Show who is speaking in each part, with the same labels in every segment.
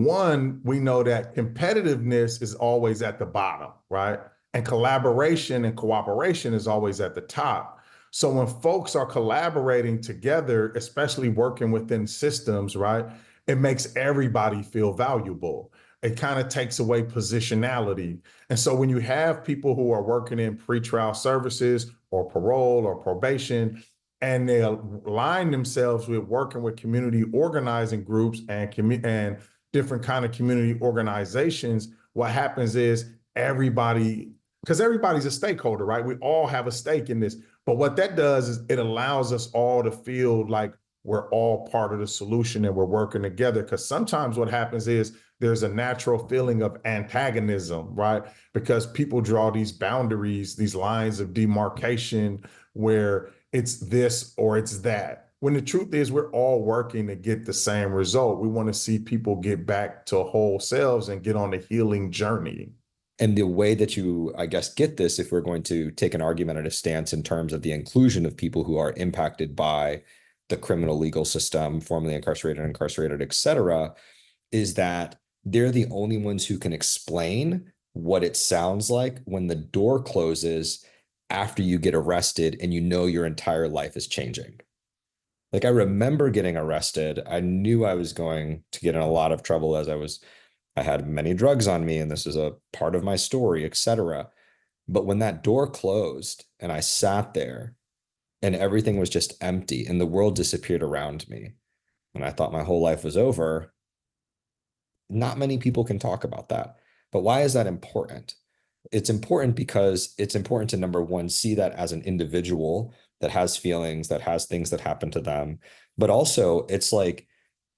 Speaker 1: one, we know that competitiveness is always at the bottom, right? And collaboration and cooperation is always at the top. So when folks are collaborating together, especially working within systems, right, it makes everybody feel valuable. It kind of takes away positionality. And so when you have people who are working in pretrial services or parole or probation, and they align themselves with working with community organizing groups and different kind of community organizations, what happens is everybody, because everybody's a stakeholder, right? We all have a stake in this. But what that does is it allows us all to feel like we're all part of the solution and we're working together. Because sometimes what happens is there's a natural feeling of antagonism, right? Because people draw these boundaries, these lines of demarcation where it's this or it's that. When the truth is, we're all working to get the same result. We want to see people get back to whole selves and get on the healing journey.
Speaker 2: And the way that you, I guess, get this, if we're going to take an argumentative stance in terms of the inclusion of people who are impacted by the criminal legal system, formerly incarcerated, et cetera, is that they're the only ones who can explain what it sounds like when the door closes after you get arrested and you know your entire life is changing. Like, I remember getting arrested. I knew I was going to get in a lot of trouble as I had many drugs on me, and this is a part of my story, et cetera. But when that door closed and I sat there and everything was just empty and the world disappeared around me, and I thought my whole life was over, not many people can talk about that. But why is that important? It's important because it's important to, number one, see that as an individual that has feelings, that has things that happen to them. But also, it's like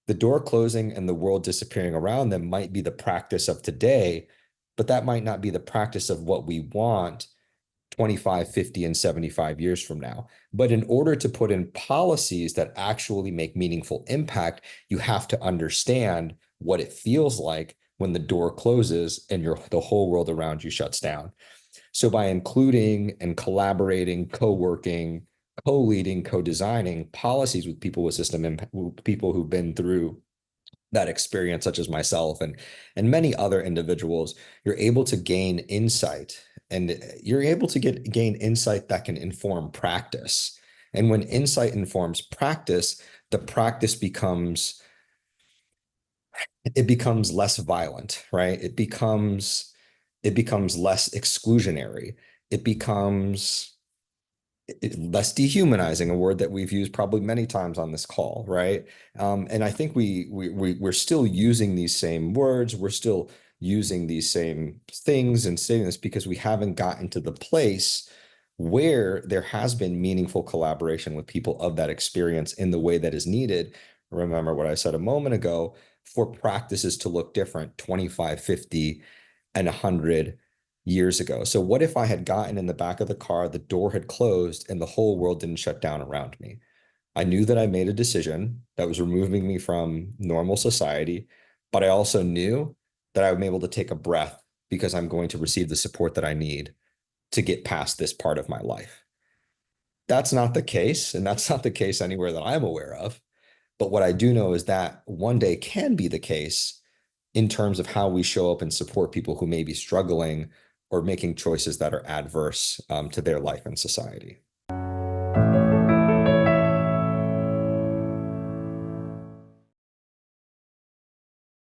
Speaker 2: the door closing and the world disappearing around them might be the practice of today, but that might not be the practice of what we want 25, 50, and 75 years from now. But in order to put in policies that actually make meaningful impact, you have to understand what it feels like when the door closes and the whole world around you shuts down. So by including and collaborating, co-working, co-leading, co-designing policies with people with system impact, people who've been through that experience, such as myself and many other individuals, you're able to gain insight, and you're able to gain insight that can inform practice. And when insight informs practice, the practice becomes less violent, right? It becomes less exclusionary. It becomes less dehumanizing, a word that we've used probably many times on this call, right? And I think we're still using these same words, we're still using these same things and saying this because we haven't gotten to the place where there has been meaningful collaboration with people of that experience in the way that is needed. Remember what I said a moment ago, for practices to look different 25, 50, and 100 years ago. So what if I had gotten in the back of the car, the door had closed, and the whole world didn't shut down around me? I knew that I made a decision that was removing me from normal society, but I also knew that I'm able to take a breath because I'm going to receive the support that I need to get past this part of my life. That's not the case, and that's not the case anywhere that I'm aware of. But what I do know is that one day can be the case in terms of how we show up and support people who may be struggling or making choices that are adverse to their life and society.